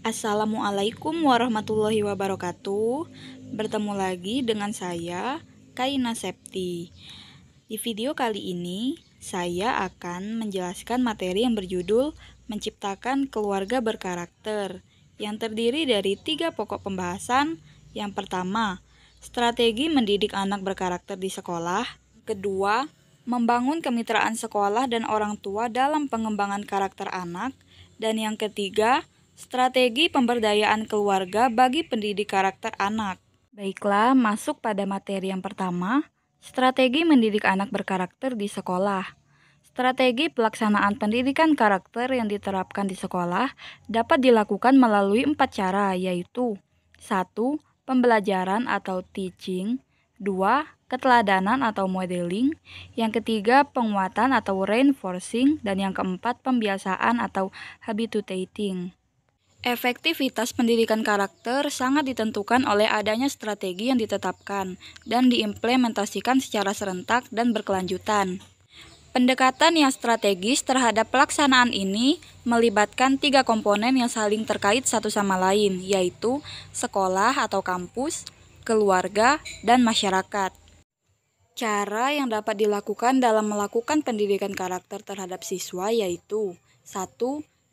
Assalamualaikum warahmatullahi wabarakatuh. Bertemu lagi dengan saya, Kaina Septi. Di video kali ini, saya akan menjelaskan materi yang berjudul Menciptakan Keluarga Berkarakter, yang terdiri dari 3 pokok pembahasan. Yang pertama, strategi mendidik anak berkarakter di sekolah. Kedua, membangun kemitraan sekolah dan orang tua dalam pengembangan karakter anak. Dan yang ketiga, strategi pemberdayaan keluarga bagi pendidik karakter anak. Baiklah, masuk pada materi yang pertama, strategi mendidik anak berkarakter di sekolah. Strategi pelaksanaan pendidikan karakter yang diterapkan di sekolah dapat dilakukan melalui 4 cara, yaitu 1. Pembelajaran atau teaching. 2. Keteladanan atau modeling. Yang ketiga, penguatan atau reinforcing. Dan yang keempat, pembiasaan atau habituating. Efektivitas pendidikan karakter sangat ditentukan oleh adanya strategi yang ditetapkan dan diimplementasikan secara serentak dan berkelanjutan. Pendekatan yang strategis terhadap pelaksanaan ini melibatkan 3 komponen yang saling terkait satu sama lain, yaitu sekolah atau kampus, keluarga, dan masyarakat. Cara yang dapat dilakukan dalam melakukan pendidikan karakter terhadap siswa yaitu 1.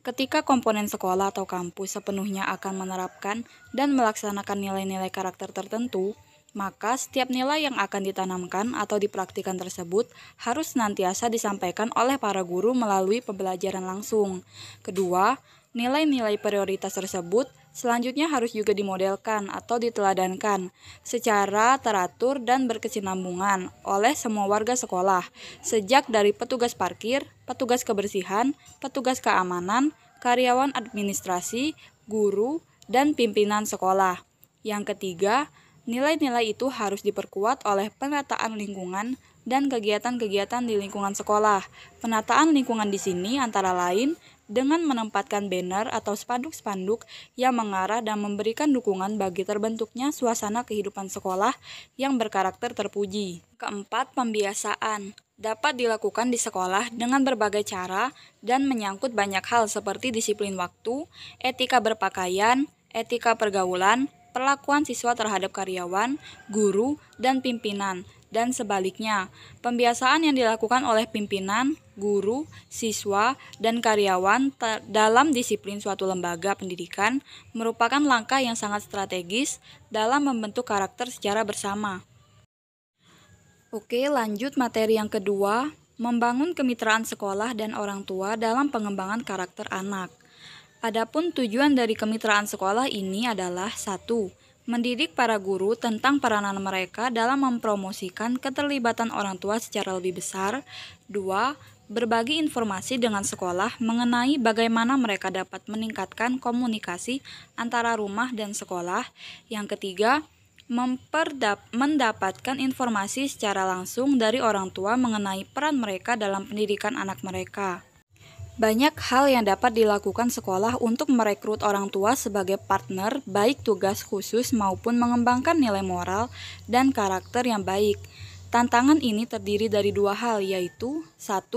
Ketika komponen sekolah atau kampus sepenuhnya akan menerapkan dan melaksanakan nilai-nilai karakter tertentu, maka setiap nilai yang akan ditanamkan atau dipraktikkan tersebut harus senantiasa disampaikan oleh para guru melalui pembelajaran langsung. Kedua, nilai-nilai prioritas tersebut selanjutnya harus juga dimodelkan atau diteladankan secara teratur dan berkesinambungan oleh semua warga sekolah, sejak dari petugas parkir, petugas kebersihan, petugas keamanan, karyawan administrasi, guru, dan pimpinan sekolah. Yang ketiga, nilai-nilai itu harus diperkuat oleh penataan lingkungan dan kegiatan-kegiatan di lingkungan sekolah. Penataan lingkungan di sini antara lain dengan menempatkan banner atau spanduk-spanduk yang mengarah dan memberikan dukungan bagi terbentuknya suasana kehidupan sekolah yang berkarakter terpuji. Keempat, pembiasaan dapat dilakukan di sekolah dengan berbagai cara dan menyangkut banyak hal seperti disiplin waktu, etika berpakaian, etika pergaulan, perlakuan siswa terhadap karyawan, guru, dan pimpinan, dan sebaliknya. Pembiasaan yang dilakukan oleh pimpinan, guru, siswa, dan karyawan dalam disiplin suatu lembaga pendidikan merupakan langkah yang sangat strategis dalam membentuk karakter secara bersama. Oke, lanjut materi yang kedua, membangun kemitraan sekolah dan orang tua dalam pengembangan karakter anak. Adapun tujuan dari kemitraan sekolah ini adalah 1. Mendidik para guru tentang peranan mereka dalam mempromosikan keterlibatan orang tua secara lebih besar. 2. Berbagi informasi dengan sekolah mengenai bagaimana mereka dapat meningkatkan komunikasi antara rumah dan sekolah. Yang ketiga, mendapatkan informasi secara langsung dari orang tua mengenai peran mereka dalam pendidikan anak mereka. Banyak hal yang dapat dilakukan sekolah untuk merekrut orang tua sebagai partner, baik tugas khusus maupun mengembangkan nilai moral dan karakter yang baik. Tantangan ini terdiri dari 2 hal, yaitu 1.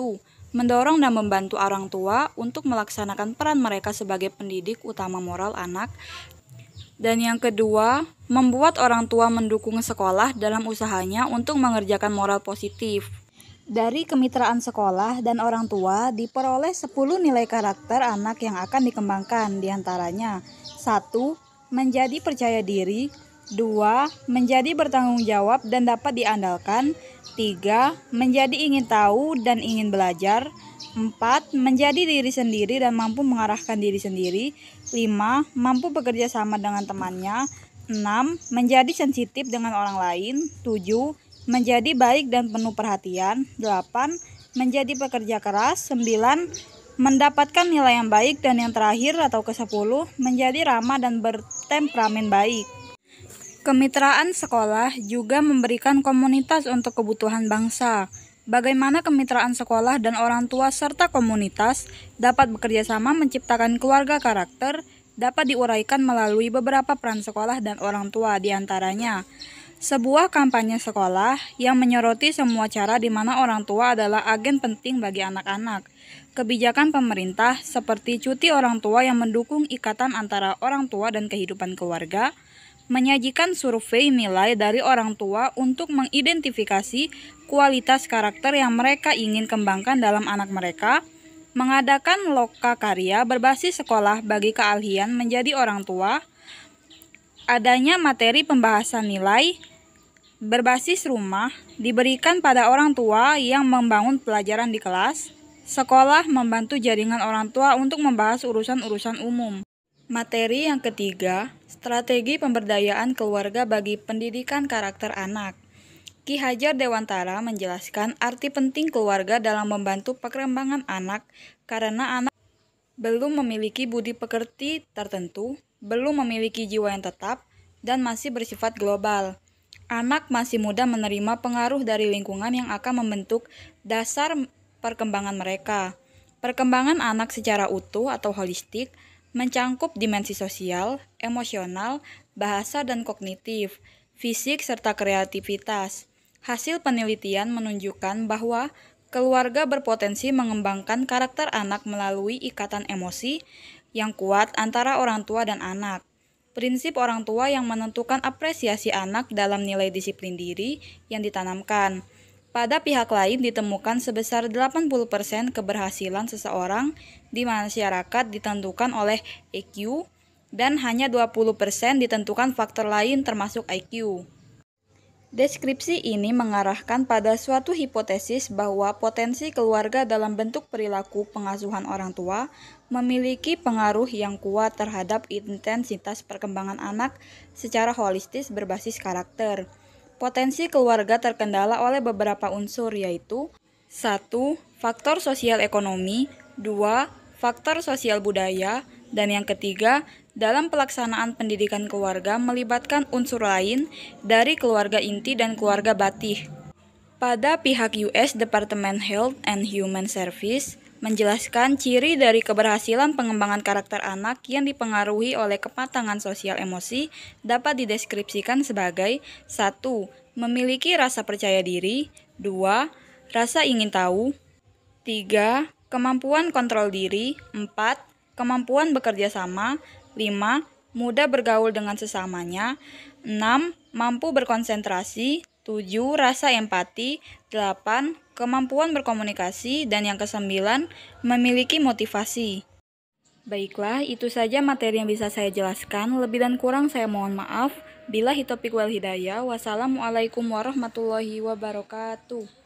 Mendorong dan membantu orang tua untuk melaksanakan peran mereka sebagai pendidik utama moral anak. Dan yang kedua, membuat orang tua mendukung sekolah dalam usahanya untuk mengerjakan moral positif. Dari kemitraan sekolah dan orang tua diperoleh 10 nilai karakter anak yang akan dikembangkan, diantaranya 1. Menjadi percaya diri. 2. Menjadi bertanggung jawab dan dapat diandalkan. 3. Menjadi ingin tahu dan ingin belajar. 4. Menjadi diri sendiri dan mampu mengarahkan diri sendiri. 5. Mampu bekerja sama dengan temannya. 6. Menjadi sensitif dengan orang lain. 7. Menjadi baik dan penuh perhatian. 8. Menjadi pekerja keras. 9. Mendapatkan nilai yang baik. Dan yang terakhir atau ke-10, menjadi ramah dan bertemperamen baik. Kemitraan sekolah juga memberikan komunitas untuk kebutuhan bangsa. Bagaimana kemitraan sekolah dan orang tua serta komunitas dapat bekerja sama menciptakan keluarga karakter dapat diuraikan melalui beberapa peran sekolah dan orang tua, diantaranya sebuah kampanye sekolah yang menyoroti semua cara di mana orang tua adalah agen penting bagi anak-anak. kebijakan pemerintah seperti cuti orang tua yang mendukung ikatan antara orang tua dan kehidupan keluarga, menyajikan survei nilai dari orang tua untuk mengidentifikasi kualitas karakter yang mereka ingin kembangkan dalam anak mereka, mengadakan loka karya berbasis sekolah bagi keahlian menjadi orang tua, adanya materi pembahasan nilai berbasis rumah diberikan pada orang tua yang membangun pelajaran di kelas, sekolah membantu jaringan orang tua untuk membahas urusan-urusan umum. Materi yang ketiga, strategi pemberdayaan keluarga bagi pendidikan karakter anak. Ki Hajar Dewantara menjelaskan arti penting keluarga dalam membantu perkembangan anak karena anak belum memiliki budi pekerti tertentu, belum memiliki jiwa yang tetap, dan masih bersifat global. Anak masih mudah menerima pengaruh dari lingkungan yang akan membentuk dasar perkembangan mereka. Perkembangan anak secara utuh atau holistik mencangkup dimensi sosial, emosional, bahasa dan kognitif, fisik serta kreativitas. Hasil penelitian menunjukkan bahwa keluarga berpotensi mengembangkan karakter anak melalui ikatan emosi yang kuat antara orang tua dan anak. Prinsip orang tua yang menentukan apresiasi anak dalam nilai disiplin diri yang ditanamkan. Pada pihak lain ditemukan sebesar 80% keberhasilan seseorang di masyarakat ditentukan oleh EQ dan hanya 20% ditentukan faktor lain termasuk IQ. Deskripsi ini mengarahkan pada suatu hipotesis bahwa potensi keluarga dalam bentuk perilaku pengasuhan orang tua memiliki pengaruh yang kuat terhadap intensitas perkembangan anak secara holistis berbasis karakter. Potensi keluarga terkendala oleh beberapa unsur yaitu 1. Faktor sosial ekonomi, 2. Faktor sosial budaya, dan yang ketiga, dalam pelaksanaan pendidikan keluarga melibatkan unsur lain dari keluarga inti dan keluarga batih. Pada pihak US Department Health and Human Service menjelaskan ciri dari keberhasilan pengembangan karakter anak yang dipengaruhi oleh kematangan sosial emosi dapat dideskripsikan sebagai 1. Memiliki rasa percaya diri, 2. Rasa ingin tahu, 3. Kemampuan kontrol diri, 4. Kemampuan bekerja sama, 5. Mudah bergaul dengan sesamanya, 6. Mampu berkonsentrasi, 7. Rasa empati, 8. Kemampuan berkomunikasi, dan yang ke-9, memiliki motivasi. Baiklah, itu saja materi yang bisa saya jelaskan. Lebih dan kurang saya mohon maaf. Billahi taufiq wal hidayah. Wassalamualaikum warahmatullahi wabarakatuh.